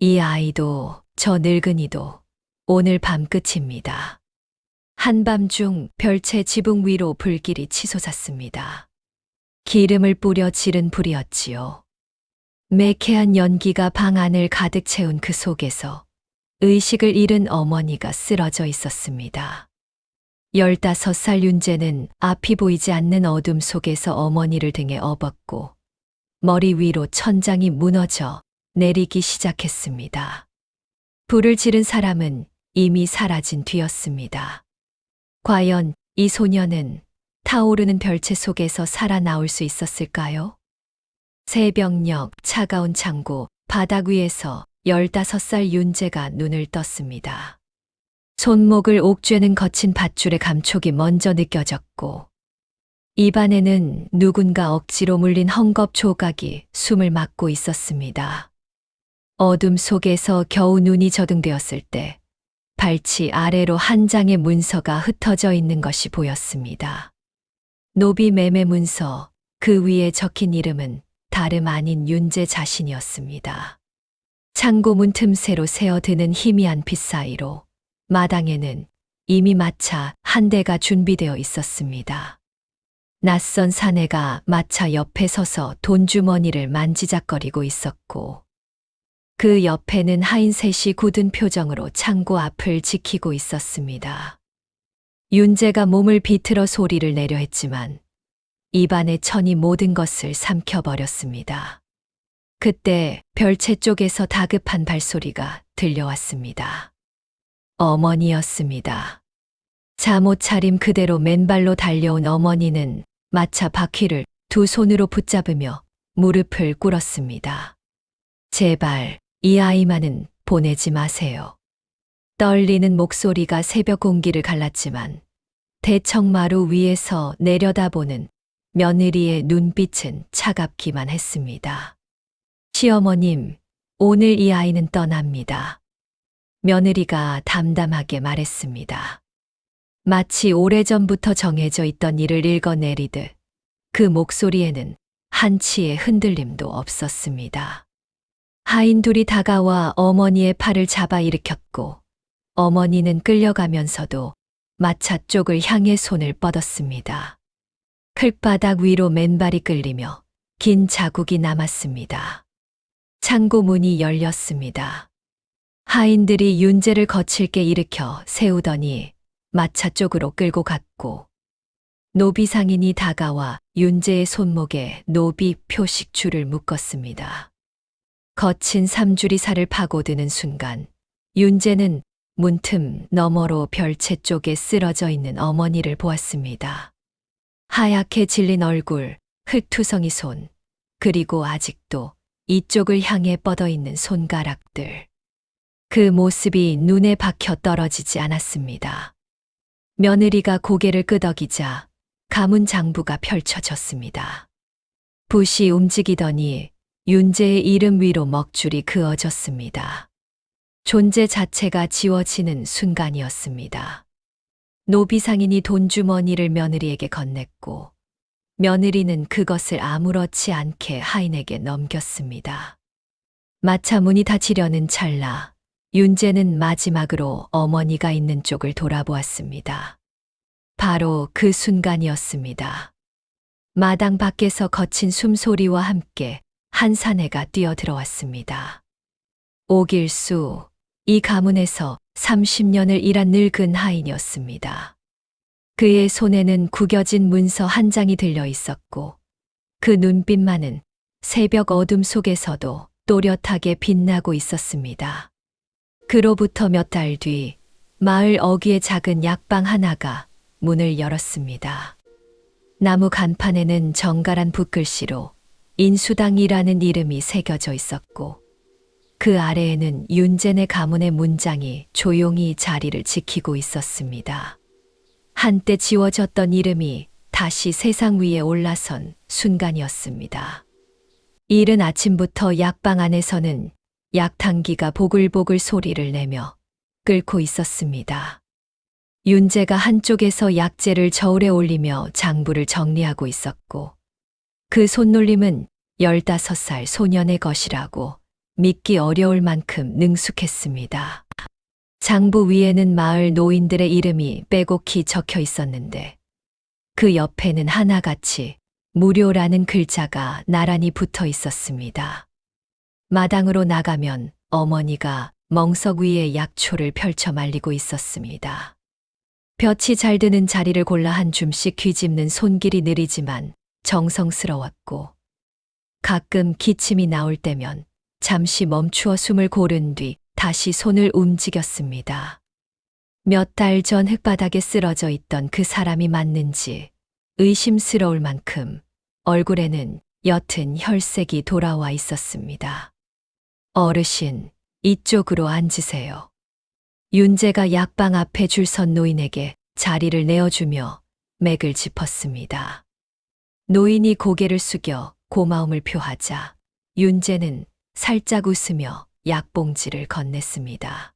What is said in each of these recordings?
이 아이도 저 늙은이도 오늘 밤 끝입니다. 한밤중 별채 지붕 위로 불길이 치솟았습니다. 기름을 뿌려 지른 불이었지요. 매캐한 연기가 방 안을 가득 채운 그 속에서 의식을 잃은 어머니가 쓰러져 있었습니다. 15살 윤재는 앞이 보이지 않는 어둠 속에서 어머니를 등에 업었고 머리 위로 천장이 무너져 내리기 시작했습니다. 불을 지른 사람은 이미 사라진 뒤였습니다. 과연 이 소녀는 타오르는 별채 속에서 살아나올 수 있었을까요? 새벽녘 차가운 창고 바닥 위에서 15살 윤재가 눈을 떴습니다. 손목을 옥죄는 거친 밧줄의 감촉이 먼저 느껴졌고 입안에는 누군가 억지로 물린 헝겊 조각이 숨을 막고 있었습니다. 어둠 속에서 겨우 눈이 적응되었을 때 발치 아래로 한 장의 문서가 흩어져 있는 것이 보였습니다. 노비 매매 문서, 그 위에 적힌 이름은 다름 아닌 윤재 자신이었습니다. 창고문 틈새로 새어드는 희미한 빛 사이로 마당에는 이미 마차 한 대가 준비되어 있었습니다. 낯선 사내가 마차 옆에 서서 돈주머니를 만지작거리고 있었고 그 옆에는 하인 셋이 굳은 표정으로 창고 앞을 지키고 있었습니다. 윤재가 몸을 비틀어 소리를 내려 했지만 입안의 천이 모든 것을 삼켜버렸습니다. 그때 별채 쪽에서 다급한 발소리가 들려왔습니다. 어머니였습니다. 잠옷 차림 그대로 맨발로 달려온 어머니는 마차 바퀴를 두 손으로 붙잡으며 무릎을 꿇었습니다. 제발 이 아이만은 보내지 마세요. 떨리는 목소리가 새벽 공기를 갈랐지만 대청마루 위에서 내려다보는 며느리의 눈빛은 차갑기만 했습니다. 시어머님, 오늘 이 아이는 떠납니다. 며느리가 담담하게 말했습니다. 마치 오래전부터 정해져 있던 일을 읽어내리듯 그 목소리에는 한치의 흔들림도 없었습니다. 하인 둘이 다가와 어머니의 팔을 잡아 일으켰고 어머니는 끌려가면서도 마차 쪽을 향해 손을 뻗었습니다. 클바닥 위로 맨발이 끌리며 긴 자국이 남았습니다. 창고 문이 열렸습니다. 하인들이 윤재를 거칠게 일으켜 세우더니 마차 쪽으로 끌고 갔고 노비 상인이 다가와 윤재의 손목에 노비 표식 줄을 묶었습니다. 거친 삼줄이 살을 파고드는 순간 윤재는 문틈 너머로 별채 쪽에 쓰러져 있는 어머니를 보았습니다. 하얗게 질린 얼굴, 흙투성이 손, 그리고 아직도 이쪽을 향해 뻗어 있는 손가락들. 그 모습이 눈에 박혀 떨어지지 않았습니다. 며느리가 고개를 끄덕이자 가문 장부가 펼쳐졌습니다. 붓이 움직이더니 윤재의 이름 위로 먹줄이 그어졌습니다. 존재 자체가 지워지는 순간이었습니다. 노비 상인이 돈주머니를 며느리에게 건넸고 며느리는 그것을 아무렇지 않게 하인에게 넘겼습니다. 마차 문이 닫히려는 찰나 윤재는 마지막으로 어머니가 있는 쪽을 돌아보았습니다. 바로 그 순간이었습니다. 마당 밖에서 거친 숨소리와 함께 한 사내가 뛰어들어왔습니다. 오길수, 이 가문에서 30년을 일한 늙은 하인이었습니다. 그의 손에는 구겨진 문서 한 장이 들려 있었고 그 눈빛만은 새벽 어둠 속에서도 또렷하게 빛나고 있었습니다. 그로부터 몇 달 뒤 마을 어귀의 작은 약방 하나가 문을 열었습니다. 나무 간판에는 정갈한 붓글씨로 인수당이라는 이름이 새겨져 있었고 그 아래에는 윤재네 가문의 문장이 조용히 자리를 지키고 있었습니다. 한때 지워졌던 이름이 다시 세상 위에 올라선 순간이었습니다. 이른 아침부터 약방 안에서는 약탕기가 보글보글 소리를 내며 끓고 있었습니다. 윤재가 한쪽에서 약재를 저울에 올리며 장부를 정리하고 있었고 그 손놀림은 15살 소년의 것이라고 믿기 어려울 만큼 능숙했습니다. 장부 위에는 마을 노인들의 이름이 빼곡히 적혀 있었는데 그 옆에는 하나같이 무료라는 글자가 나란히 붙어 있었습니다. 마당으로 나가면 어머니가 멍석 위에 약초를 펼쳐 말리고 있었습니다. 볕이 잘 드는 자리를 골라 한 줌씩 뒤집는 손길이 느리지만 정성스러웠고 가끔 기침이 나올 때면 잠시 멈추어 숨을 고른 뒤 다시 손을 움직였습니다. 몇 달 전 흙바닥에 쓰러져 있던 그 사람이 맞는지 의심스러울 만큼 얼굴에는 옅은 혈색이 돌아와 있었습니다. 어르신, 이쪽으로 앉으세요. 윤재가 약방 앞에 줄 선 노인에게 자리를 내어주며 맥을 짚었습니다. 노인이 고개를 숙여 고마움을 표하자 윤재는 살짝 웃으며 약봉지를 건넸습니다.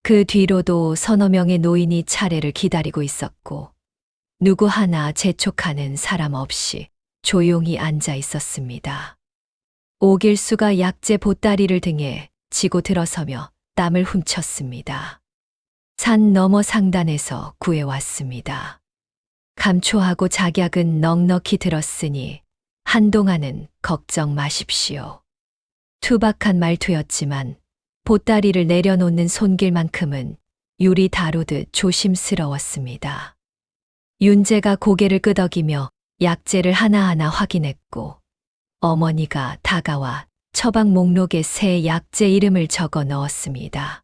그 뒤로도 서너 명의 노인이 차례를 기다리고 있었고 누구 하나 재촉하는 사람 없이 조용히 앉아 있었습니다. 오길수가 약재 보따리를 등에 지고 들어서며 땀을 훔쳤습니다. 산 너머 상단에서 구해왔습니다. 감초하고 작약은 넉넉히 들었으니 한동안은 걱정 마십시오. 투박한 말투였지만 보따리를 내려놓는 손길만큼은 유리 다루듯 조심스러웠습니다. 윤재가 고개를 끄덕이며 약재를 하나하나 확인했고 어머니가 다가와 처방 목록에 새 약재 이름을 적어 넣었습니다.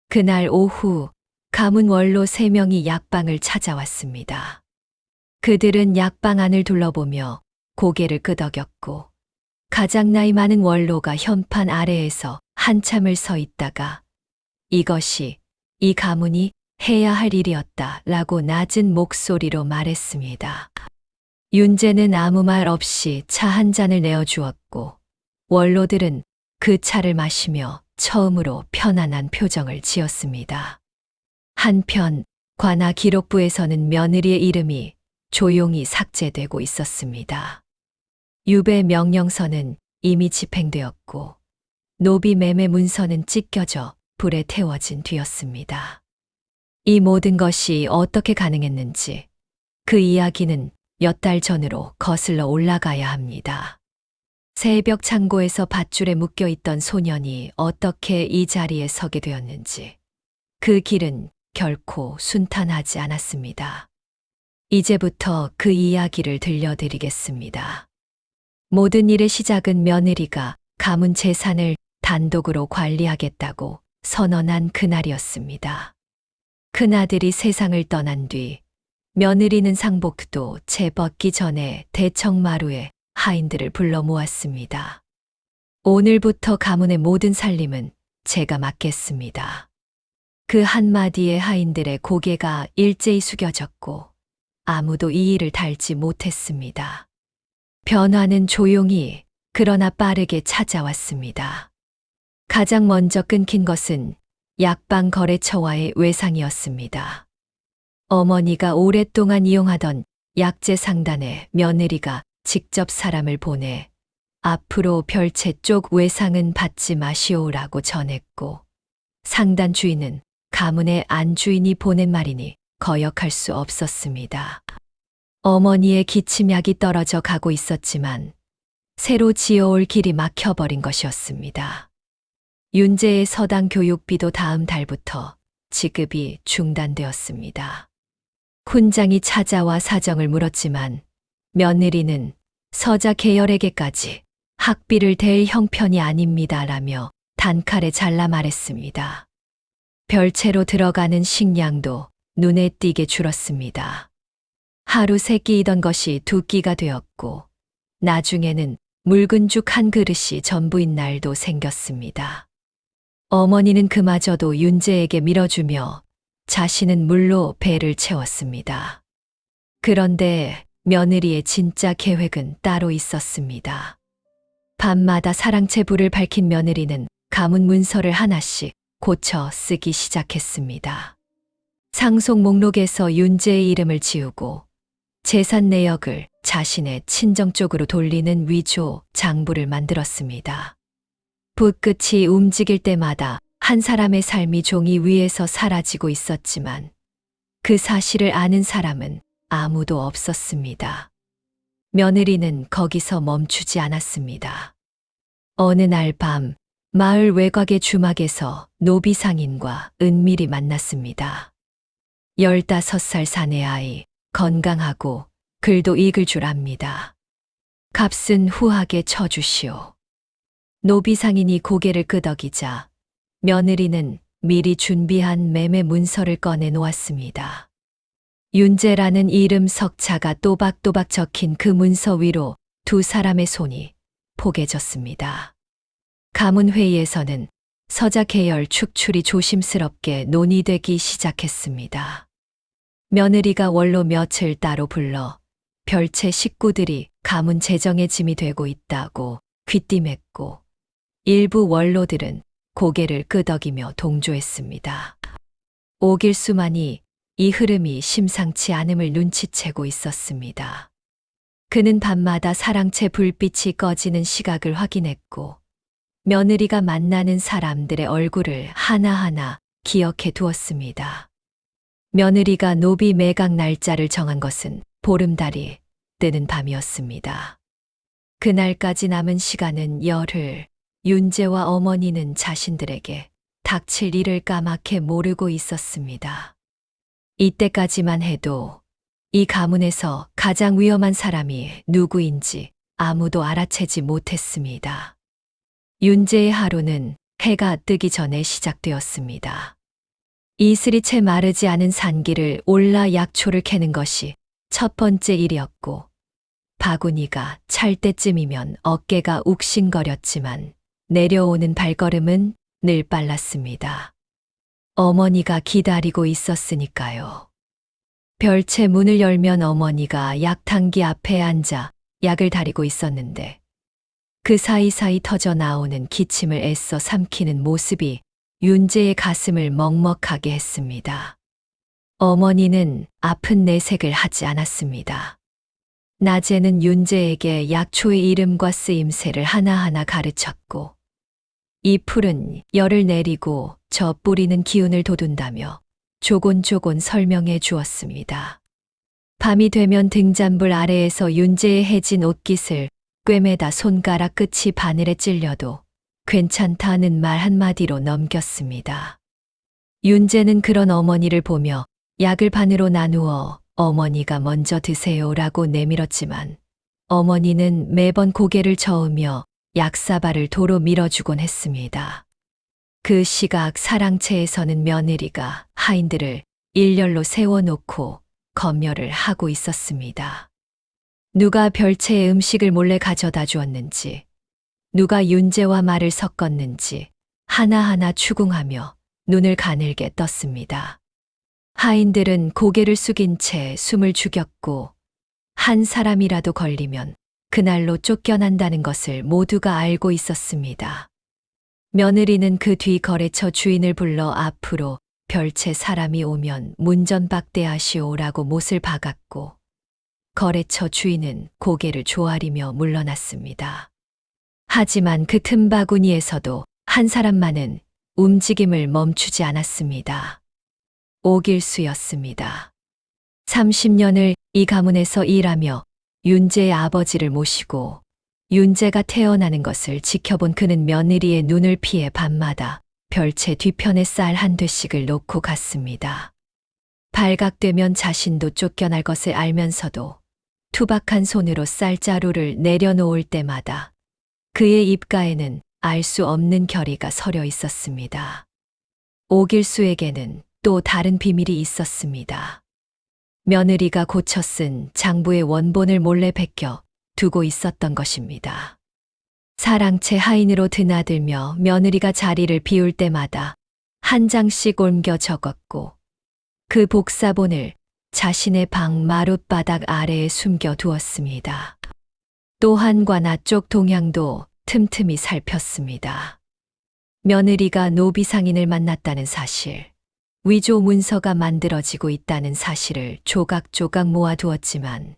그날 오후 가문 원로 3명이 약방을 찾아왔습니다. 그들은 약방 안을 둘러보며 고개를 끄덕였고 가장 나이 많은 원로가 현판 아래에서 한참을 서 있다가 이것이 이 가문이 해야 할 일이었다라고 낮은 목소리로 말했습니다. 윤재는 아무 말 없이 차 한 잔을 내어주었고 원로들은 그 차를 마시며 처음으로 편안한 표정을 지었습니다. 한편 관아 기록부에서는 며느리의 이름이 조용히 삭제되고 있었습니다. 유배 명령서는 이미 집행되었고 노비 매매 문서는 찢겨져 불에 태워진 뒤였습니다. 이 모든 것이 어떻게 가능했는지 그 이야기는 몇 달 전으로 거슬러 올라가야 합니다. 새벽 창고에서 밧줄에 묶여있던 소년이 어떻게 이 자리에 서게 되었는지 그 길은 결코 순탄하지 않았습니다. 이제부터 그 이야기를 들려드리겠습니다. 모든 일의 시작은 며느리가 가문 재산을 단독으로 관리하겠다고 선언한 그날이었습니다. 큰아들이 세상을 떠난 뒤 며느리는 상복도 채 벗기 전에 대청마루에 하인들을 불러 모았습니다. 오늘부터 가문의 모든 살림은 제가 맡겠습니다. 그 한마디에 하인들의 고개가 일제히 숙여졌고 아무도 이 일을 달지 못했습니다. 변화는 조용히 그러나 빠르게 찾아왔습니다. 가장 먼저 끊긴 것은 약방 거래처와의 외상이었습니다. 어머니가 오랫동안 이용하던 약재 상단에 며느리가 직접 사람을 보내 앞으로 별채 쪽 외상은 받지 마시오라고 전했고 상단 주인은 가문의 안주인이 보낸 말이니 거역할 수 없었습니다. 어머니의 기침약이 떨어져 가고 있었지만 새로 지어올 길이 막혀버린 것이었습니다. 윤재의 서당 교육비도 다음 달부터 지급이 중단되었습니다. 훈장이 찾아와 사정을 물었지만 며느리는 서자 계열에게까지 학비를 댈 형편이 아닙니다라며 단칼에 잘라 말했습니다. 별채로 들어가는 식량도 눈에 띄게 줄었습니다. 하루 3끼이던 것이 2끼가 되었고 나중에는 묽은 죽 한 그릇이 전부인 날도 생겼습니다. 어머니는 그마저도 윤재에게 밀어주며 자신은 물로 배를 채웠습니다. 그런데 며느리의 진짜 계획은 따로 있었습니다. 밤마다 사랑채 불을 밝힌 며느리는 가문 문서를 하나씩 고쳐 쓰기 시작했습니다. 상속 목록에서 윤재의 이름을 지우고 재산 내역을 자신의 친정 쪽으로 돌리는 위조 장부를 만들었습니다. 붓끝이 움직일 때마다 한 사람의 삶이 종이 위에서 사라지고 있었지만 그 사실을 아는 사람은 아무도 없었습니다. 며느리는 거기서 멈추지 않았습니다. 어느 날 밤 마을 외곽의 주막에서 노비 상인과 은밀히 만났습니다. 15살 사내 아이, 건강하고 글도 읽을 줄 압니다. 값은 후하게 쳐주시오. 노비 상인이 고개를 끄덕이자 며느리는 미리 준비한 매매 문서를 꺼내 놓았습니다. 윤재라는 이름 석자가 또박또박 적힌 그 문서 위로 두 사람의 손이 포개졌습니다. 가문회의에서는 서자 계열 축출이 조심스럽게 논의되기 시작했습니다. 며느리가 원로 며칠 따로 불러 별채 식구들이 가문 재정의 짐이 되고 있다고 귀띔했고 일부 원로들은 고개를 끄덕이며 동조했습니다. 오길수만이 이 흐름이 심상치 않음을 눈치채고 있었습니다. 그는 밤마다 사랑채 불빛이 꺼지는 시각을 확인했고 며느리가 만나는 사람들의 얼굴을 하나하나 기억해 두었습니다. 며느리가 노비 매각 날짜를 정한 것은 보름달이 뜨는 밤이었습니다. 그날까지 남은 시간은 열흘. 윤재와 어머니는 자신들에게 닥칠 일을 까맣게 모르고 있었습니다. 이때까지만 해도 이 가문에서 가장 위험한 사람이 누구인지 아무도 알아채지 못했습니다. 윤재의 하루는 해가 뜨기 전에 시작되었습니다. 이슬이 채 마르지 않은 산길을 올라 약초를 캐는 것이 첫 번째 일이었고 바구니가 찰 때쯤이면 어깨가 욱신거렸지만 내려오는 발걸음은 늘 빨랐습니다. 어머니가 기다리고 있었으니까요. 별채 문을 열면 어머니가 약탕기 앞에 앉아 약을 다리고 있었는데 그 사이사이 터져 나오는 기침을 애써 삼키는 모습이 윤재의 가슴을 먹먹하게 했습니다. 어머니는 아픈 내색을 하지 않았습니다. 낮에는 윤재에게 약초의 이름과 쓰임새를 하나하나 가르쳤고 이 풀은 열을 내리고 저 뿌리는 기운을 돋운다며 조곤조곤 설명해 주었습니다. 밤이 되면 등잔불 아래에서 윤재의 해진 옷깃을 꿰매다 손가락 끝이 바늘에 찔려도 괜찮다는 말 한마디로 넘겼습니다. 윤재는 그런 어머니를 보며 약을 반으로 나누어 어머니가 먼저 드세요라고 내밀었지만 어머니는 매번 고개를 저으며 약사발을 도로 밀어주곤 했습니다. 그 시각 사랑채에서는 며느리가 하인들을 일렬로 세워놓고 검열을 하고 있었습니다. 누가 별채의 음식을 몰래 가져다 주었는지, 누가 윤재와 말을 섞었는지 하나하나 추궁하며 눈을 가늘게 떴습니다. 하인들은 고개를 숙인 채 숨을 죽였고 한 사람이라도 걸리면 그날로 쫓겨난다는 것을 모두가 알고 있었습니다. 며느리는 그 뒤 거래처 주인을 불러 앞으로 별채 사람이 오면 문전박대하시오라고 못을 박았고 거래처 주인은 고개를 조아리며 물러났습니다. 하지만 그 틈바구니에서도 한 사람만은 움직임을 멈추지 않았습니다. 오길수였습니다. 30년을 이 가문에서 일하며 윤재의 아버지를 모시고 윤재가 태어나는 것을 지켜본 그는 며느리의 눈을 피해 밤마다 별채 뒤편에 쌀 한 되씩을 놓고 갔습니다. 발각되면 자신도 쫓겨날 것을 알면서도 투박한 손으로 쌀자루를 내려놓을 때마다 그의 입가에는 알 수 없는 결의가 서려 있었습니다. 오길수에게는 또 다른 비밀이 있었습니다. 며느리가 고쳐 쓴 장부의 원본을 몰래 베껴 두고 있었던 것입니다. 사랑채 하인으로 드나들며 며느리가 자리를 비울 때마다 한 장씩 옮겨 적었고 그 복사본을 자신의 방 마룻바닥 아래에 숨겨 두었습니다. 또 한과나 쪽 동향도 틈틈이 살폈습니다. 며느리가 노비 상인을 만났다는 사실, 위조 문서가 만들어지고 있다는 사실을 조각조각 모아두었지만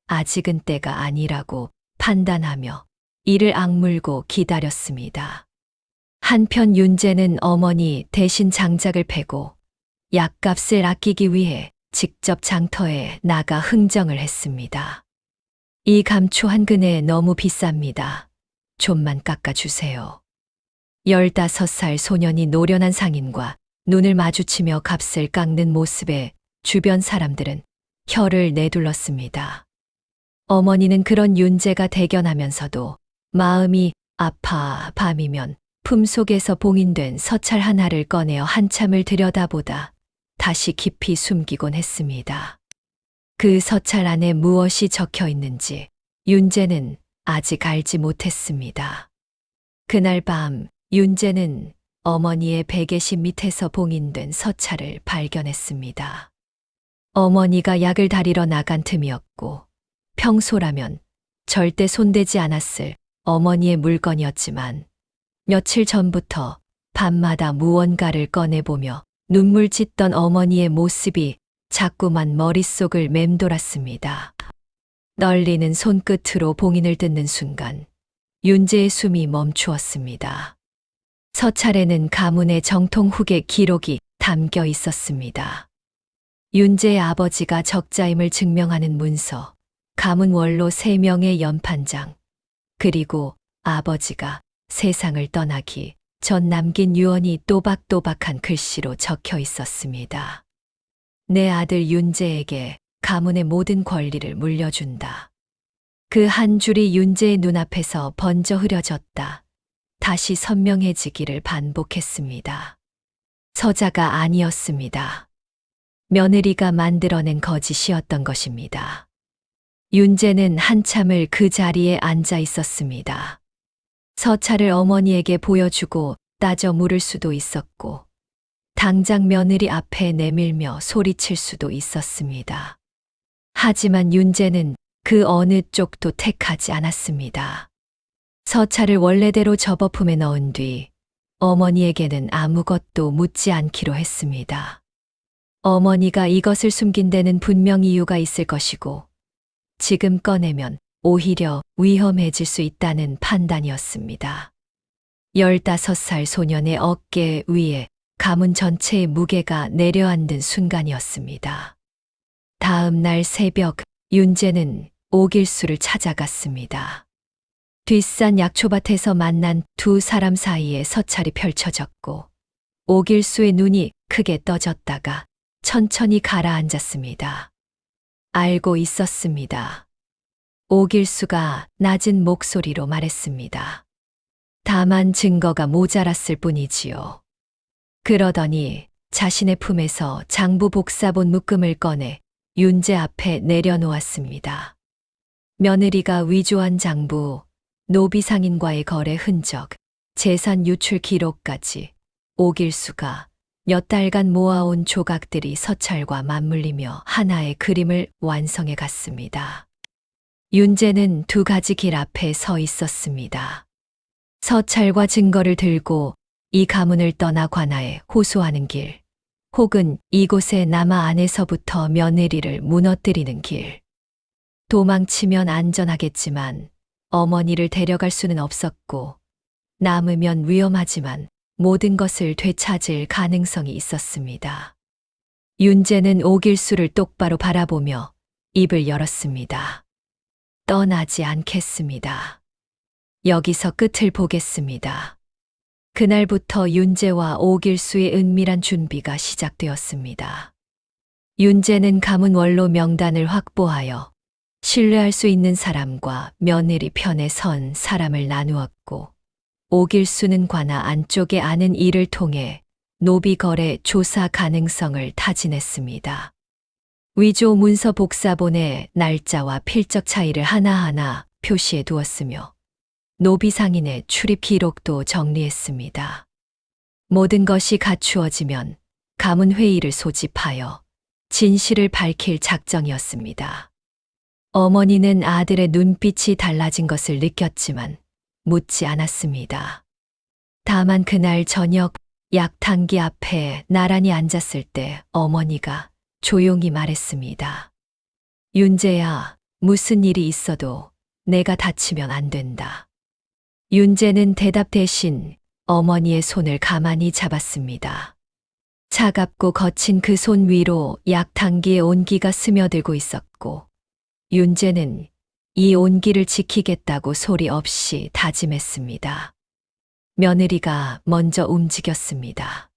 아직은 때가 아니라고 판단하며 이를 악물고 기다렸습니다. 한편 윤재는 어머니 대신 장작을 패고 약값을 아끼기 위해 직접 장터에 나가 흥정을 했습니다. 이 감초 한 근에 너무 비쌉니다. 좀만 깎아주세요. 15살 소년이 노련한 상인과 눈을 마주치며 값을 깎는 모습에 주변 사람들은 혀를 내둘렀습니다. 어머니는 그런 윤재가 대견하면서도 마음이 아파 밤이면 품속에서 봉인된 서찰 하나를 꺼내어 한참을 들여다보다 다시 깊이 숨기곤 했습니다. 그 서찰 안에 무엇이 적혀 있는지 윤재는 아직 알지 못했습니다. 그날 밤 윤재는 어머니의 베개심 밑에서 봉인된 서찰을 발견했습니다. 어머니가 약을 다리러 나간 틈이었고 평소라면 절대 손대지 않았을 어머니의 물건이었지만 며칠 전부터 밤마다 무언가를 꺼내보며 눈물 짓던 어머니의 모습이 자꾸만 머릿속을 맴돌았습니다. 떨리는 손끝으로 봉인을 뜯는 순간 윤재의 숨이 멈추었습니다. 서찰에는 가문의 정통 후계 기록이 담겨 있었습니다. 윤재의 아버지가 적자임을 증명하는 문서, 가문 원로 3명의 연판장, 그리고 아버지가 세상을 떠나기 전 남긴 유언이 또박또박한 글씨로 적혀 있었습니다. 내 아들 윤재에게 가문의 모든 권리를 물려준다. 그 한 줄이 윤재의 눈앞에서 번져 흐려졌다. 다시 선명해지기를 반복했습니다. 서자가 아니었습니다. 며느리가 만들어낸 거짓이었던 것입니다. 윤재는 한참을 그 자리에 앉아 있었습니다. 서찰을 어머니에게 보여주고 따져 물을 수도 있었고 당장 며느리 앞에 내밀며 소리칠 수도 있었습니다. 하지만 윤재는 그 어느 쪽도 택하지 않았습니다. 서찰을 원래대로 접어품에 넣은 뒤 어머니에게는 아무것도 묻지 않기로 했습니다. 어머니가 이것을 숨긴 데는 분명 이유가 있을 것이고 지금 꺼내면 오히려 위험해질 수 있다는 판단이었습니다. 15살 소년의 어깨 위에 가문 전체의 무게가 내려앉은 순간이었습니다. 다음 날 새벽 윤재는 오길수를 찾아갔습니다. 뒷산 약초밭에서 만난 두 사람 사이에 서찰이 펼쳐졌고 오길수의 눈이 크게 떠졌다가 천천히 가라앉았습니다. 알고 있었습니다. 오길수가 낮은 목소리로 말했습니다. 다만 증거가 모자랐을 뿐이지요. 그러더니 자신의 품에서 장부 복사본 묶음을 꺼내 윤재 앞에 내려놓았습니다. 며느리가 위조한 장부, 노비상인과의 거래 흔적, 재산 유출 기록까지 오길수가 몇 달간 모아온 조각들이 서찰과 맞물리며 하나의 그림을 완성해 갔습니다. 윤재는 두 가지 길 앞에 서 있었습니다. 서찰과 증거를 들고 이 가문을 떠나 관아에 호소하는 길, 혹은 이곳에 남아 안에서부터 며느리를 무너뜨리는 길. 도망치면 안전하겠지만 어머니를 데려갈 수는 없었고 남으면 위험하지만 모든 것을 되찾을 가능성이 있었습니다. 윤재는 오길수를 똑바로 바라보며 입을 열었습니다. 떠나지 않겠습니다. 여기서 끝을 보겠습니다. 그날부터 윤재와 오길수의 은밀한 준비가 시작되었습니다. 윤재는 가문 원로 명단을 확보하여 신뢰할 수 있는 사람과 며느리 편에 선 사람을 나누었고 오길수는 관아 안쪽에 아는 이를 통해 노비 거래 조사 가능성을 타진했습니다. 위조 문서 복사본에 날짜와 필적 차이를 하나하나 표시해 두었으며 노비 상인의 출입 기록도 정리했습니다. 모든 것이 갖추어지면 가문 회의를 소집하여 진실을 밝힐 작정이었습니다. 어머니는 아들의 눈빛이 달라진 것을 느꼈지만 묻지 않았습니다. 다만 그날 저녁 약탕기 앞에 나란히 앉았을 때 어머니가 조용히 말했습니다. 윤재야, 무슨 일이 있어도 내가 다치면 안 된다. 윤재는 대답 대신 어머니의 손을 가만히 잡았습니다. 차갑고 거친 그 손 위로 약탕기의 온기가 스며들고 있었고, 윤재는 이 온기를 지키겠다고 소리 없이 다짐했습니다. 며느리가 먼저 움직였습니다.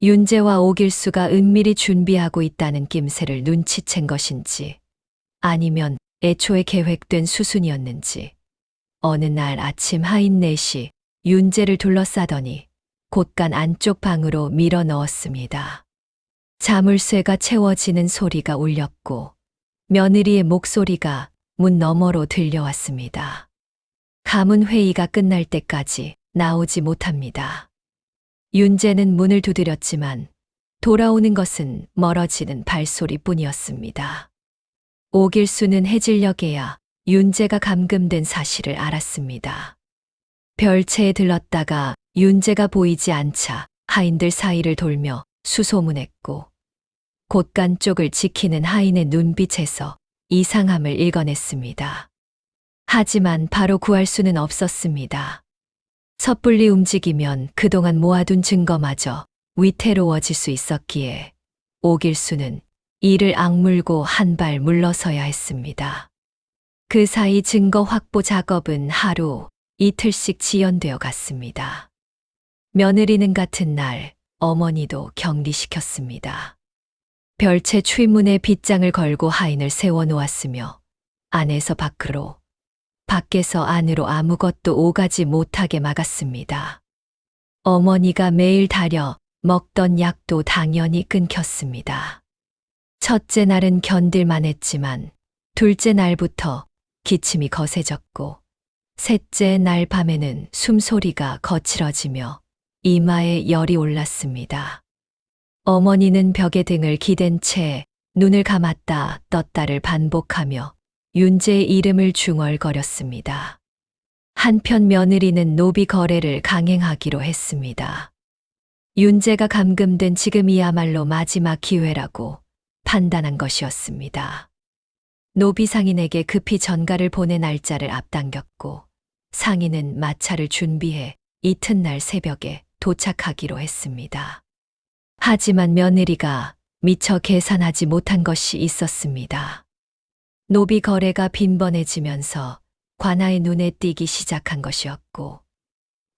윤재와 오길수가 은밀히 준비하고 있다는 낌새를 눈치챈 것인지, 아니면 애초에 계획된 수순이었는지, 어느 날 아침 하인 넷이 윤재를 둘러싸더니 곳간 안쪽 방으로 밀어 넣었습니다. 자물쇠가 채워지는 소리가 울렸고 며느리의 목소리가 문 너머로 들려왔습니다. 가문 회의가 끝날 때까지 나오지 못합니다. 윤재는 문을 두드렸지만 돌아오는 것은 멀어지는 발소리뿐이었습니다. 오길수는 해질녘에야 윤재가 감금된 사실을 알았습니다. 별채에 들렀다가 윤재가 보이지 않자 하인들 사이를 돌며 수소문했고, 곳간 쪽을 지키는 하인의 눈빛에서 이상함을 읽어냈습니다. 하지만 바로 구할 수는 없었습니다. 섣불리 움직이면 그동안 모아둔 증거마저 위태로워질 수 있었기에 오길수는 이를 악물고 한 발 물러서야 했습니다. 그 사이 증거 확보 작업은 하루, 이틀씩 지연되어 갔습니다. 며느리는 같은 날 어머니도 격리시켰습니다. 별채 출문에 빗장을 걸고 하인을 세워놓았으며 안에서 밖으로, 밖에서 안으로 아무것도 오가지 못하게 막았습니다. 어머니가 매일 다려 먹던 약도 당연히 끊겼습니다. 첫째 날은 견딜만 했지만 둘째 날부터 기침이 거세졌고 셋째 날 밤에는 숨소리가 거칠어지며 이마에 열이 올랐습니다. 어머니는 벽에 등을 기댄 채 눈을 감았다 떴다를 반복하며 윤재의 이름을 중얼거렸습니다. 한편 며느리는 노비 거래를 강행하기로 했습니다. 윤재가 감금된 지금이야말로 마지막 기회라고 판단한 것이었습니다. 노비 상인에게 급히 전가를 보내 날짜를 앞당겼고 상인은 마차를 준비해 이튿날 새벽에 도착하기로 했습니다. 하지만 며느리가 미처 계산하지 못한 것이 있었습니다. 노비 거래가 빈번해지면서 관아의 눈에 띄기 시작한 것이었고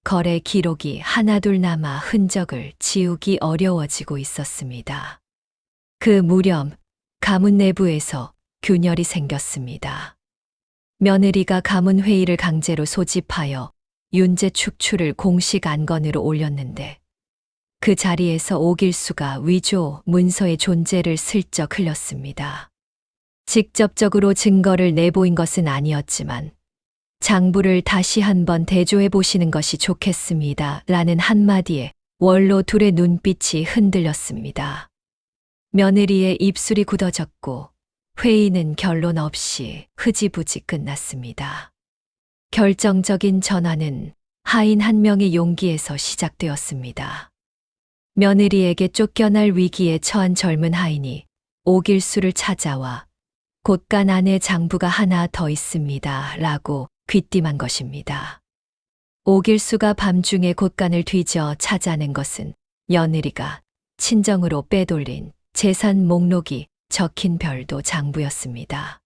거래 기록이 하나둘 남아 흔적을 지우기 어려워지고 있었습니다. 그 무렵 가문 내부에서 균열이 생겼습니다. 며느리가 가문 회의를 강제로 소집하여 윤재 축출을 공식 안건으로 올렸는데 그 자리에서 오길수가 위조 문서의 존재를 슬쩍 흘렸습니다. 직접적으로 증거를 내보인 것은 아니었지만 장부를 다시 한번 대조해 보시는 것이 좋겠습니다. 라는 한마디에 원로 둘의 눈빛이 흔들렸습니다. 며느리의 입술이 굳어졌고 회의는 결론 없이 흐지부지 끝났습니다. 결정적인 전환은 하인 한 명의 용기에서 시작되었습니다. 며느리에게 쫓겨날 위기에 처한 젊은 하인이 오길수를 찾아와 곳간 안에 장부가 하나 더 있습니다. 라고 귀띔한 것입니다. 오길수가 밤중에 곳간을 뒤져 찾아낸 것은 며느리가 친정으로 빼돌린 재산 목록이 적힌 별도 장부였습니다.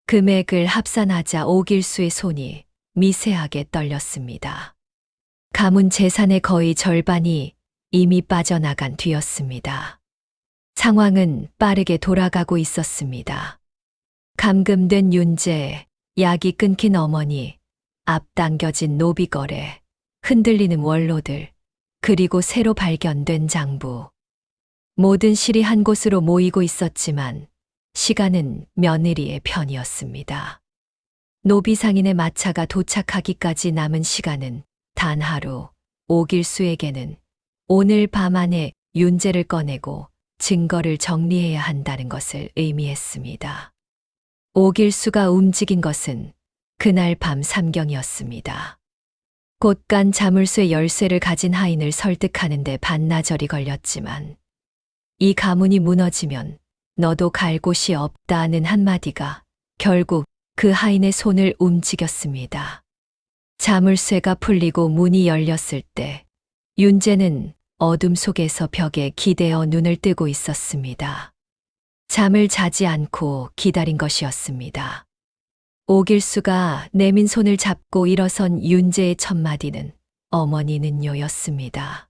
금액을 합산하자 오길수의 손이 미세하게 떨렸습니다. 가문 재산의 거의 절반이 이미 빠져나간 뒤였습니다. 상황은 빠르게 돌아가고 있었습니다. 감금된 윤재, 약이 끊긴 어머니, 앞당겨진 노비거래, 흔들리는 원로들, 그리고 새로 발견된 장부. 모든 실이 한 곳으로 모이고 있었지만 시간은 며느리의 편이었습니다. 노비 상인의 마차가 도착하기까지 남은 시간은 단 하루. 오길수에게는 오늘 밤 안에 윤재를 꺼내고 증거를 정리해야 한다는 것을 의미했습니다. 오길수가 움직인 것은 그날 밤 삼경이었습니다. 곳간 자물쇠 열쇠를 가진 하인을 설득하는 데 반나절이 걸렸지만 이 가문이 무너지면 너도 갈 곳이 없다는 한마디가 결국 그 하인의 손을 움직였습니다. 자물쇠가 풀리고 문이 열렸을 때 윤재는 어둠 속에서 벽에 기대어 눈을 뜨고 있었습니다. 잠을 자지 않고 기다린 것이었습니다. 오길수가 내민 손을 잡고 일어선 윤재의 첫 마디는 어머니는요였습니다.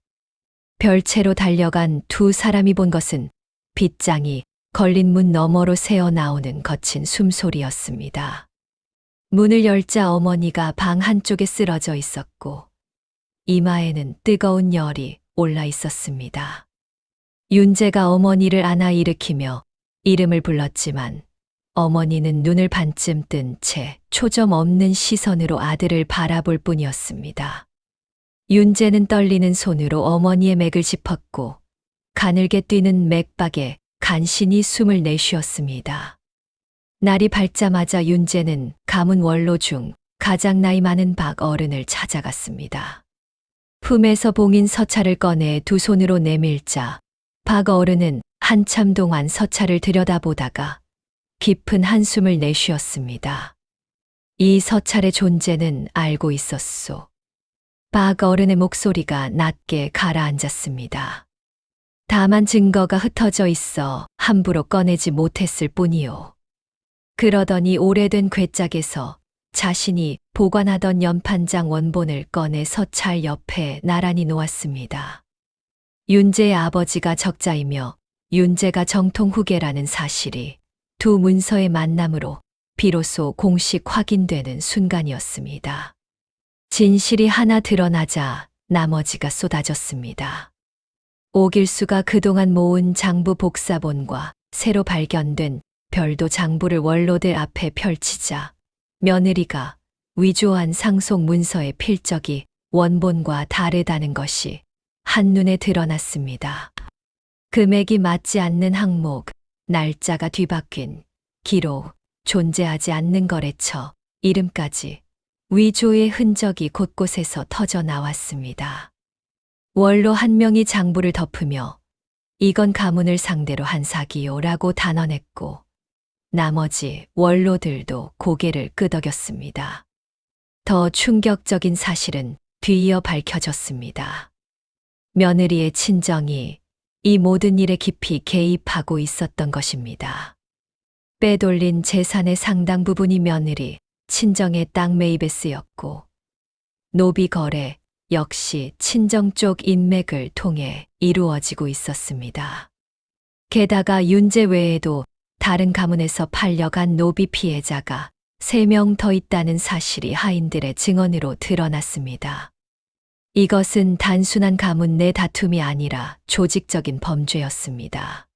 별채로 달려간 두 사람이 본 것은 빗장이 걸린 문 너머로 새어 나오는 거친 숨소리였습니다. 문을 열자 어머니가 방 한쪽에 쓰러져 있었고 이마에는 뜨거운 열이 올라 있었습니다. 윤재가 어머니를 안아 일으키며 이름을 불렀지만 어머니는 눈을 반쯤 뜬 채 초점 없는 시선으로 아들을 바라볼 뿐이었습니다. 윤재는 떨리는 손으로 어머니의 맥을 짚었고 가늘게 뛰는 맥박에 간신히 숨을 내쉬었습니다. 날이 밝자마자 윤재는 가문 원로 중 가장 나이 많은 박 어른을 찾아갔습니다. 품에서 봉인 서찰을 꺼내 두 손으로 내밀자 박 어른은 한참 동안 서찰을 들여다보다가 깊은 한숨을 내쉬었습니다. 이 서찰의 존재는 알고 있었소. 박 어른의 목소리가 낮게 가라앉았습니다. 다만 증거가 흩어져 있어 함부로 꺼내지 못했을 뿐이요. 그러더니 오래된 괴짝에서 자신이 보관하던 연판장 원본을 꺼내 서찰 옆에 나란히 놓았습니다. 윤재의 아버지가 적자이며 윤재가 정통 후계라는 사실이 두 문서의 만남으로 비로소 공식 확인되는 순간이었습니다. 진실이 하나 드러나자 나머지가 쏟아졌습니다. 오길수가 그동안 모은 장부 복사본과 새로 발견된 별도 장부를 원로들 앞에 펼치자 며느리가 위조한 상속 문서의 필적이 원본과 다르다는 것이 한눈에 드러났습니다. 금액이 맞지 않는 항목, 날짜가 뒤바뀐 기록, 존재하지 않는 거래처, 이름까지 위조의 흔적이 곳곳에서 터져 나왔습니다. 원로 한 명이 장부를 덮으며 이건 가문을 상대로 한 사기요라고 단언했고 나머지 원로들도 고개를 끄덕였습니다. 더 충격적인 사실은 뒤이어 밝혀졌습니다. 며느리의 친정이 이 모든 일에 깊이 개입하고 있었던 것입니다. 빼돌린 재산의 상당 부분이 며느리, 친정의 땅 매입에 쓰였고 노비 거래 역시 친정 쪽 인맥을 통해 이루어지고 있었습니다. 게다가 윤재 외에도 다른 가문에서 팔려간 노비 피해자가 3명 더 있다는 사실이 하인들의 증언으로 드러났습니다. 이것은 단순한 가문 내 다툼이 아니라 조직적인 범죄였습니다.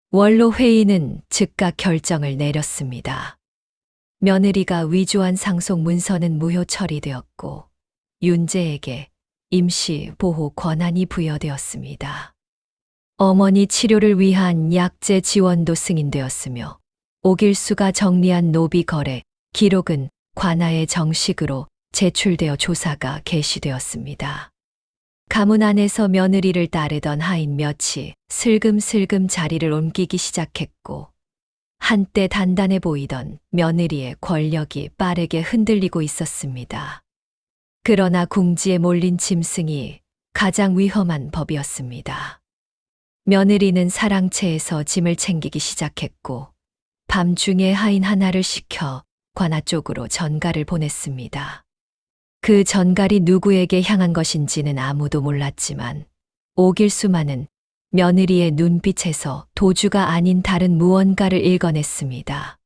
원로 회의는 즉각 결정을 내렸습니다. 며느리가 위조한 상속 문서는 무효 처리되었고 윤재에게 임시 보호 권한이 부여되었습니다. 어머니 치료를 위한 약재 지원도 승인되었으며 오길수가 정리한 노비 거래 기록은 관아에 정식으로 제출되어 조사가 개시되었습니다. 가문 안에서 며느리를 따르던 하인 몇이 슬금슬금 자리를 옮기기 시작했고 한때 단단해 보이던 며느리의 권력이 빠르게 흔들리고 있었습니다. 그러나 궁지에 몰린 짐승이 가장 위험한 법이었습니다. 며느리는 사랑채에서 짐을 챙기기 시작했고 밤중에 하인 하나를 시켜 관아 쪽으로 전가를 보냈습니다. 그 전갈이 누구에게 향한 것인지는 아무도 몰랐지만 오길수만은 며느리의 눈빛에서 도주가 아닌 다른 무언가를 읽어냈습니다.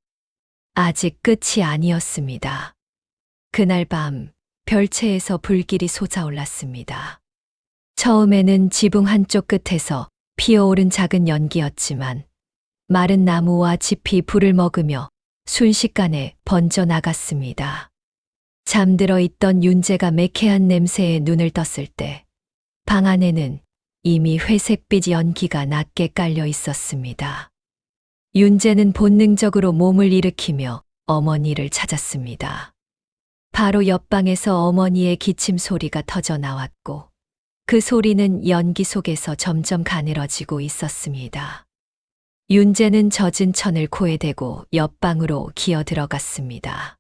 아직 끝이 아니었습니다. 그날 밤 별채에서 불길이 솟아올랐습니다. 처음에는 지붕 한쪽 끝에서 피어오른 작은 연기였지만 마른 나무와 짚이 불을 먹으며 순식간에 번져나갔습니다. 잠들어 있던 윤재가 매캐한 냄새에 눈을 떴을 때 방 안에는 이미 회색빛 연기가 낮게 깔려 있었습니다. 윤재는 본능적으로 몸을 일으키며 어머니를 찾았습니다. 바로 옆방에서 어머니의 기침 소리가 터져 나왔고 그 소리는 연기 속에서 점점 가늘어지고 있었습니다. 윤재는 젖은 천을 코에 대고 옆방으로 기어 들어갔습니다.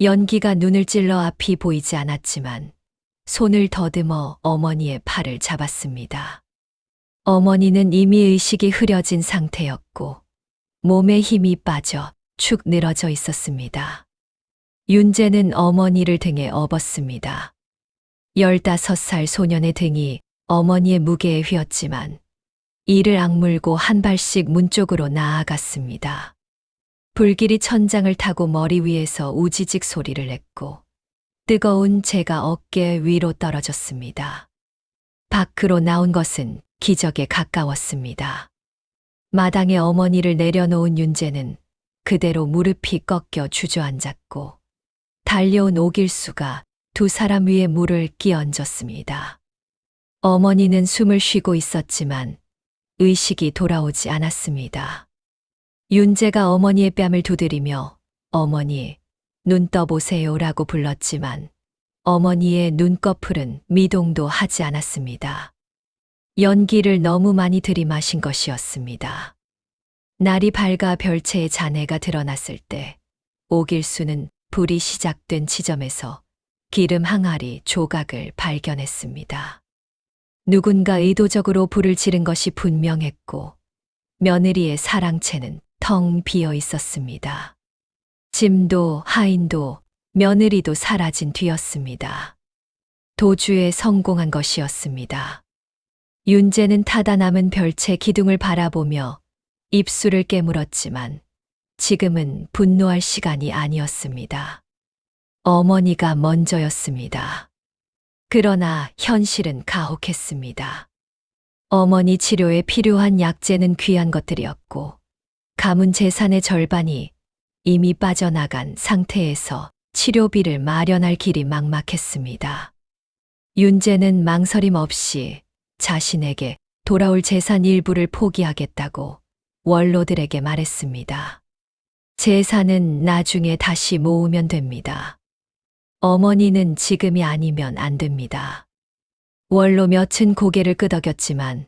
연기가 눈을 찔러 앞이 보이지 않았지만 손을 더듬어 어머니의 팔을 잡았습니다. 어머니는 이미 의식이 흐려진 상태였고 몸에 힘이 빠져 축 늘어져 있었습니다. 윤재는 어머니를 등에 업었습니다. 15살 소년의 등이 어머니의 무게에 휘었지만 이를 악물고 한 발씩 문 쪽으로 나아갔습니다. 불길이 천장을 타고 머리 위에서 우지직 소리를 냈고 뜨거운 재가 어깨 위로 떨어졌습니다. 밖으로 나온 것은 기적에 가까웠습니다. 마당에 어머니를 내려놓은 윤재는 그대로 무릎이 꺾여 주저앉았고 달려온 오길수가 두 사람 위에 물을 끼얹었습니다. 어머니는 숨을 쉬고 있었지만 의식이 돌아오지 않았습니다. 윤재가 어머니의 뺨을 두드리며 어머니, 눈 떠보세요라고 불렀지만 어머니의 눈꺼풀은 미동도 하지 않았습니다. 연기를 너무 많이 들이마신 것이었습니다. 날이 밝아 별채의 잔해가 드러났을 때 오길수는 불이 시작된 지점에서 기름 항아리 조각을 발견했습니다. 누군가 의도적으로 불을 지른 것이 분명했고 며느리의 사랑채는 텅 비어 있었습니다. 짐도 하인도 며느리도 사라진 뒤였습니다. 도주에 성공한 것이었습니다. 윤재는 타다 남은 별채 기둥을 바라보며 입술을 깨물었지만 지금은 분노할 시간이 아니었습니다. 어머니가 먼저였습니다. 그러나 현실은 가혹했습니다. 어머니 치료에 필요한 약재는 귀한 것들이었고 가문 재산의 절반이 이미 빠져나간 상태에서 치료비를 마련할 길이 막막했습니다. 윤재는 망설임 없이 자신에게 돌아올 재산 일부를 포기하겠다고 원로들에게 말했습니다. 재산은 나중에 다시 모으면 됩니다. 어머니는 지금이 아니면 안 됩니다. 원로 몇은 고개를 끄덕였지만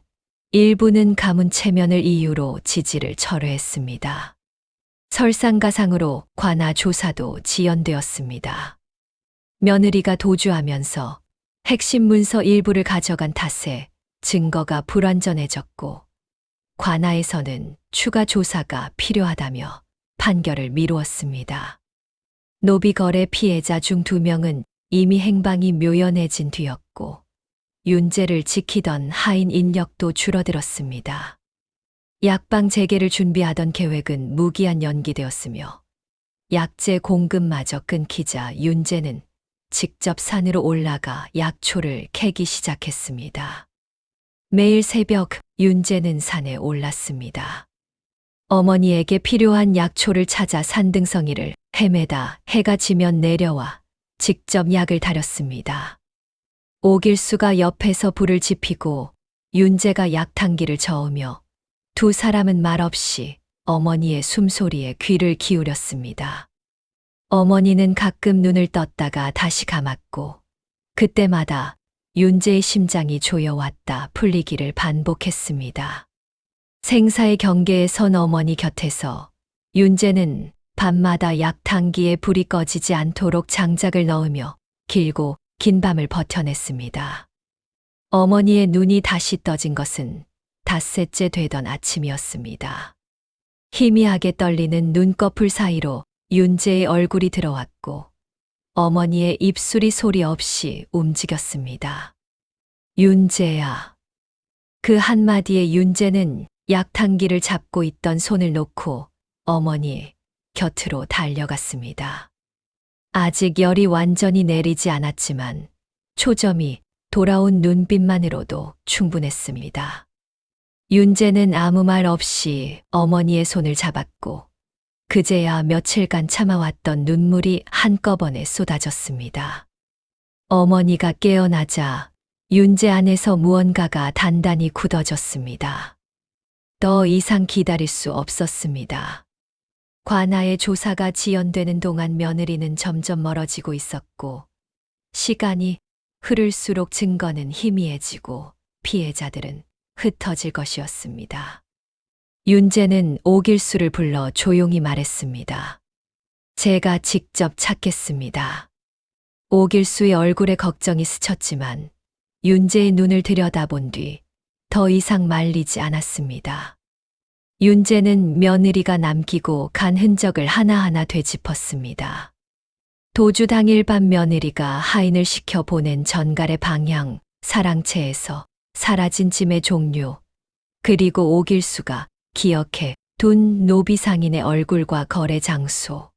일부는 가문 체면을 이유로 지지를 철회했습니다. 설상가상으로 관아 조사도 지연되었습니다. 며느리가 도주하면서 핵심 문서 일부를 가져간 탓에 증거가 불완전해졌고 관아에서는 추가 조사가 필요하다며 판결을 미루었습니다. 노비거래 피해자 중 2명은 이미 행방이 묘연해진 뒤였고 윤재를 지키던 하인 인력도 줄어들었습니다. 약방 재개를 준비하던 계획은 무기한 연기되었으며 약재 공급마저 끊기자 윤재는 직접 산으로 올라가 약초를 캐기 시작했습니다. 매일 새벽 윤재는 산에 올랐습니다. 어머니에게 필요한 약초를 찾아 산등성이를 헤매다 해가 지면 내려와 직접 약을 다렸습니다. 오길수가 옆에서 불을 지피고 윤재가 약탕기를 저으며 두 사람은 말없이 어머니의 숨소리에 귀를 기울였습니다. 어머니는 가끔 눈을 떴다가 다시 감았고 그때마다 윤재의 심장이 조여왔다 풀리기를 반복했습니다. 생사의 경계에 선 어머니 곁에서 윤재는 밤마다 약탕기에 불이 꺼지지 않도록 장작을 넣으며 길고 긴 밤을 버텨냈습니다. 어머니의 눈이 다시 떠진 것은 닷새째 되던 아침이었습니다. 희미하게 떨리는 눈꺼풀 사이로 윤재의 얼굴이 들어왔고 어머니의 입술이 소리 없이 움직였습니다. 윤재야. 그 한마디에 윤재는 약탕기를 잡고 있던 손을 놓고 어머니 곁으로 달려갔습니다. 아직 열이 완전히 내리지 않았지만 초점이 돌아온 눈빛만으로도 충분했습니다. 윤재는 아무 말 없이 어머니의 손을 잡았고 그제야 며칠간 참아왔던 눈물이 한꺼번에 쏟아졌습니다. 어머니가 깨어나자 윤재 안에서 무언가가 단단히 굳어졌습니다. 더 이상 기다릴 수 없었습니다. 관아의 조사가 지연되는 동안 며느리는 점점 멀어지고 있었고 시간이 흐를수록 증거는 희미해지고 피해자들은 흩어질 것이었습니다. 윤재는 오길수를 불러 조용히 말했습니다. 제가 직접 찾겠습니다. 오길수의 얼굴에 걱정이 스쳤지만 윤재의 눈을 들여다본 뒤 더 이상 말리지 않았습니다. 윤재는 며느리가 남기고 간 흔적을 하나하나 되짚었습니다. 도주 당일 밤 며느리가 하인을 시켜 보낸 전갈의 방향, 사랑채에서 사라진 짐의 종류, 그리고 오길수가 기억해 둔 노비 상인의 얼굴과 거래 장소,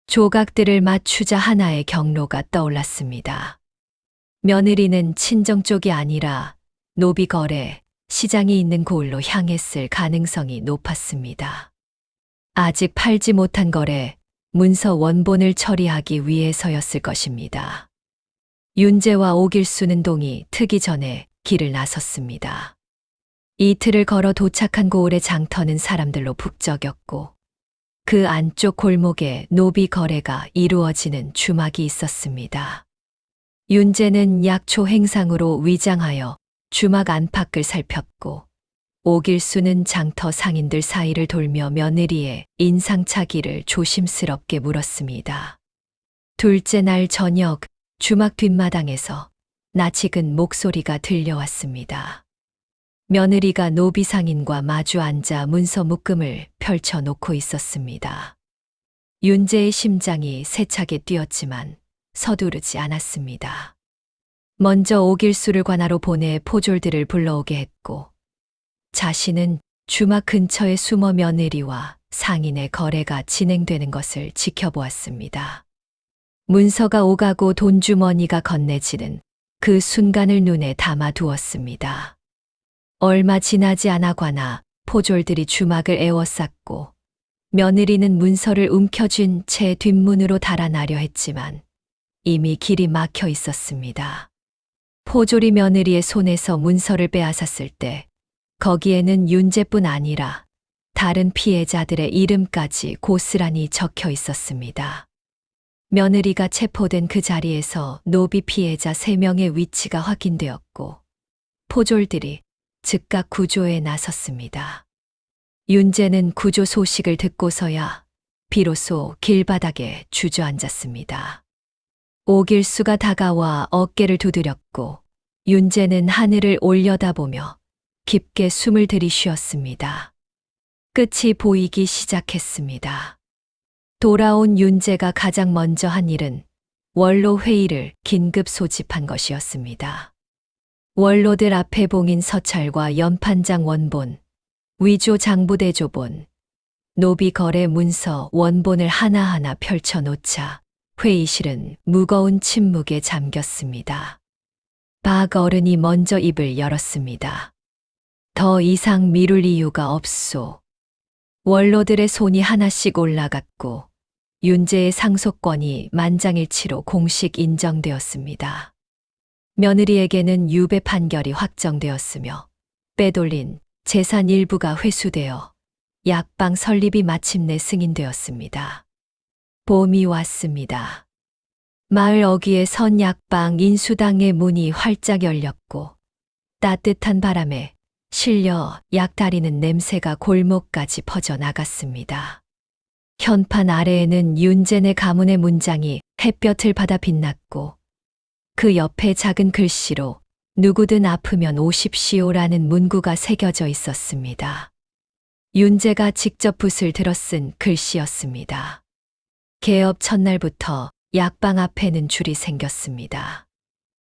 조각들을 맞추자 하나의 경로가 떠올랐습니다. 며느리는 친정 쪽이 아니라 노비 거래, 시장이 있는 고을로 향했을 가능성이 높았습니다. 아직 팔지 못한 거래, 문서 원본을 처리하기 위해서였을 것입니다. 윤재와 오길수는 동이 트기 전에 길을 나섰습니다. 이틀을 걸어 도착한 고을의 장터는 사람들로 북적였고 그 안쪽 골목에 노비 거래가 이루어지는 주막이 있었습니다. 윤재는 약초 행상으로 위장하여 주막 안팎을 살폈고 오길수는 장터 상인들 사이를 돌며 며느리의 인상착의를 조심스럽게 물었습니다. 둘째 날 저녁 주막 뒷마당에서 낯익은 목소리가 들려왔습니다. 며느리가 노비 상인과 마주 앉아 문서 묶음을 펼쳐놓고 있었습니다. 윤재의 심장이 세차게 뛰었지만 서두르지 않았습니다. 먼저 오길수를 관하로 보내 포졸들을 불러오게 했고 자신은 주막 근처에 숨어 며느리와 상인의 거래가 진행되는 것을 지켜보았습니다. 문서가 오가고 돈주머니가 건네지는 그 순간을 눈에 담아 두었습니다. 얼마 지나지 않아 관아 포졸들이 주막을 에워쌌고 며느리는 문서를 움켜쥔 채 뒷문으로 달아나려 했지만 이미 길이 막혀 있었습니다. 포졸이 며느리의 손에서 문서를 빼앗았을 때 거기에는 윤재뿐 아니라 다른 피해자들의 이름까지 고스란히 적혀 있었습니다. 며느리가 체포된 그 자리에서 노비 피해자 3명의 위치가 확인되었고 포졸들이 즉각 구조에 나섰습니다. 윤재는 구조 소식을 듣고서야 비로소 길바닥에 주저앉았습니다. 오길수가 다가와 어깨를 두드렸고 윤재는 하늘을 올려다보며 깊게 숨을 들이쉬었습니다. 끝이 보이기 시작했습니다. 돌아온 윤재가 가장 먼저 한 일은 원로 회의를 긴급 소집한 것이었습니다. 원로들 앞에 봉인 서찰과 연판장 원본, 위조 장부대조본, 노비 거래 문서 원본을 하나하나 펼쳐놓자 회의실은 무거운 침묵에 잠겼습니다. 박 어른이 먼저 입을 열었습니다. 더 이상 미룰 이유가 없소. 원로들의 손이 하나씩 올라갔고 윤재의 상속권이 만장일치로 공식 인정되었습니다. 며느리에게는 유배 판결이 확정되었으며 빼돌린 재산 일부가 회수되어 약방 설립이 마침내 승인되었습니다. 봄이 왔습니다. 마을 어귀에 선 약방 인수당의 문이 활짝 열렸고 따뜻한 바람에 실려 약 다리는 냄새가 골목까지 퍼져나갔습니다. 현판 아래에는 윤재네 가문의 문장이 햇볕을 받아 빛났고 그 옆에 작은 글씨로 누구든 아프면 오십시오라는 문구가 새겨져 있었습니다. 윤재가 직접 붓을 들어 쓴 글씨였습니다. 개업 첫날부터 약방 앞에는 줄이 생겼습니다.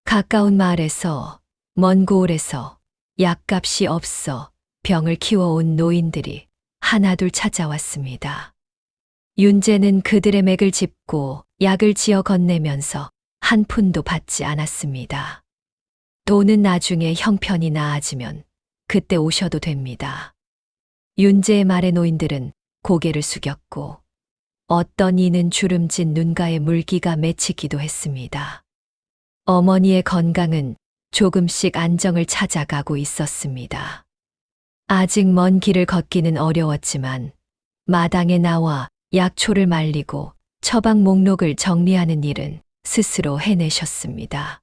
가까운 마을에서, 먼 고을에서 약값이 없어 병을 키워온 노인들이 하나둘 찾아왔습니다. 윤재는 그들의 맥을 짚고 약을 지어 건네면서 한 푼도 받지 않았습니다. 돈은 나중에 형편이 나아지면 그때 오셔도 됩니다. 윤재의 말에 노인들은 고개를 숙였고 어떤 이는 주름진 눈가에 물기가 맺히기도 했습니다. 어머니의 건강은 조금씩 안정을 찾아가고 있었습니다. 아직 먼 길을 걷기는 어려웠지만 마당에 나와 약초를 말리고 처방 목록을 정리하는 일은 스스로 해내셨습니다.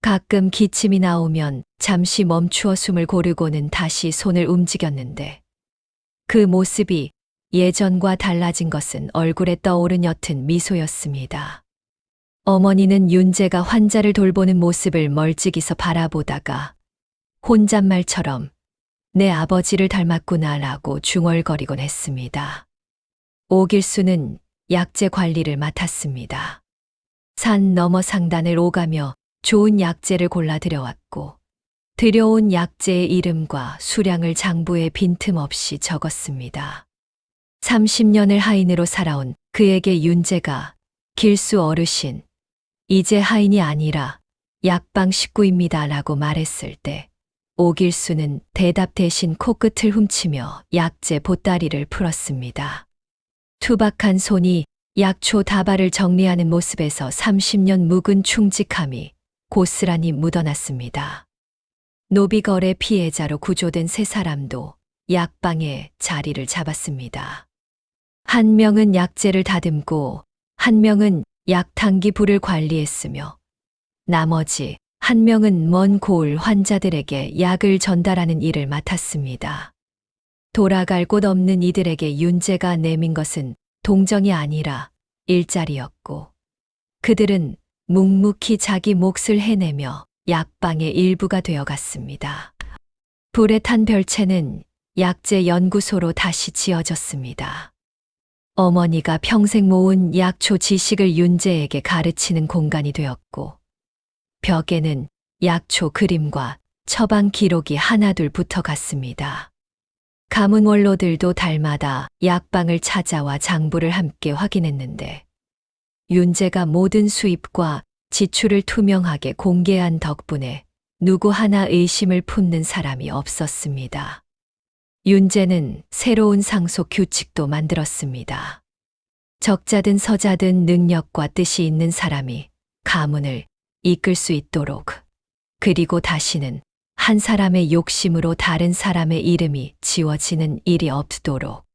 가끔 기침이 나오면 잠시 멈추어 숨을 고르고는 다시 손을 움직였는데 그 모습이 예전과 달라진 것은 얼굴에 떠오른 옅은 미소였습니다. 어머니는 윤재가 환자를 돌보는 모습을 멀찍이서 바라보다가 혼잣말처럼 내 아버지를 닮았구나라고 중얼거리곤 했습니다. 오길수는 약재 관리를 맡았습니다. 산 너머 상단을 오가며 좋은 약재를 골라 들여왔고 들여온 약재의 이름과 수량을 장부에 빈틈없이 적었습니다. 30년을 하인으로 살아온 그에게 윤재가 길수 어르신, 이제 하인이 아니라 약방 식구입니다 라고 말했을 때 오길수는 대답 대신 코끝을 훔치며 약재 보따리를 풀었습니다. 투박한 손이 약초 다발을 정리하는 모습에서 30년 묵은 충직함이 고스란히 묻어났습니다. 노비거래 피해자로 구조된 세 사람도 약방에 자리를 잡았습니다. 한 명은 약재를 다듬고 한 명은 약탕기 불을 관리했으며 나머지 한 명은 먼 고을 환자들에게 약을 전달하는 일을 맡았습니다. 돌아갈 곳 없는 이들에게 윤재가 내민 것은 동정이 아니라 일자리였고 그들은 묵묵히 자기 몫을 해내며 약방의 일부가 되어갔습니다. 불에 탄 별채는 약재 연구소로 다시 지어졌습니다. 어머니가 평생 모은 약초 지식을 윤재에게 가르치는 공간이 되었고 벽에는 약초 그림과 처방 기록이 하나둘 붙어갔습니다. 가문 원로들도 달마다 약방을 찾아와 장부를 함께 확인했는데 윤재가 모든 수입과 지출을 투명하게 공개한 덕분에 누구 하나 의심을 품는 사람이 없었습니다. 윤재는 새로운 상속 규칙도 만들었습니다. 적자든 서자든 능력과 뜻이 있는 사람이 가문을 이끌 수 있도록, 그리고 다시는 한 사람의 욕심으로 다른 사람의 이름이 지워지는 일이 없도록.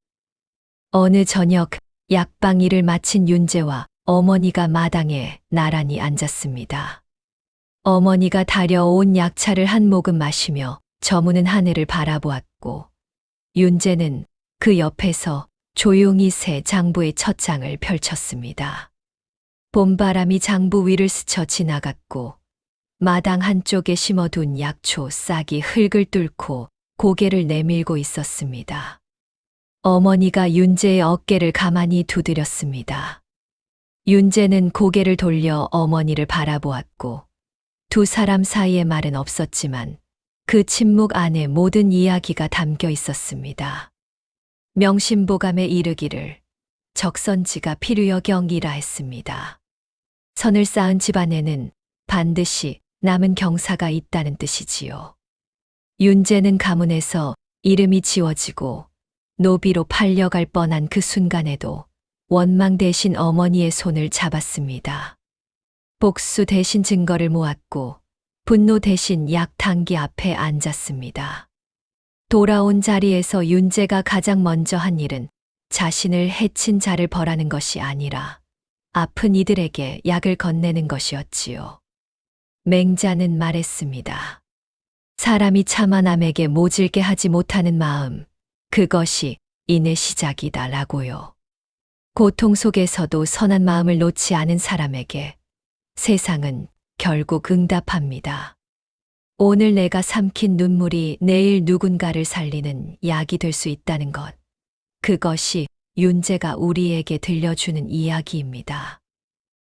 어느 저녁 약방 일을 마친 윤재와 어머니가 마당에 나란히 앉았습니다. 어머니가 달여온 약차를 한 모금 마시며 저무는 하늘을 바라보았고 윤재는 그 옆에서 조용히 새 장부의 첫 장을 펼쳤습니다. 봄바람이 장부 위를 스쳐 지나갔고 마당 한쪽에 심어둔 약초 싹이 흙을 뚫고 고개를 내밀고 있었습니다. 어머니가 윤재의 어깨를 가만히 두드렸습니다. 윤재는 고개를 돌려 어머니를 바라보았고 두 사람 사이의 말은 없었지만 그 침묵 안에 모든 이야기가 담겨 있었습니다. 명심보감에 이르기를 적선지가 필요여경이라 했습니다. 선을 쌓은 집안에는 반드시 남은 경사가 있다는 뜻이지요. 윤재는 가문에서 이름이 지워지고 노비로 팔려갈 뻔한 그 순간에도 원망 대신 어머니의 손을 잡았습니다. 복수 대신 증거를 모았고 분노 대신 약탕기 앞에 앉았습니다. 돌아온 자리에서 윤재가 가장 먼저 한 일은 자신을 해친 자를 벌하는 것이 아니라 아픈 이들에게 약을 건네는 것이었지요. 맹자는 말했습니다. 사람이 차마 남에게 모질게 하지 못하는 마음, 그것이 인의 시작이다라고요. 고통 속에서도 선한 마음을 놓지 않은 사람에게 세상은 결국 응답합니다. 오늘 내가 삼킨 눈물이 내일 누군가를 살리는 약이 될 수 있다는 것. 그것이 윤재가 우리에게 들려주는 이야기입니다.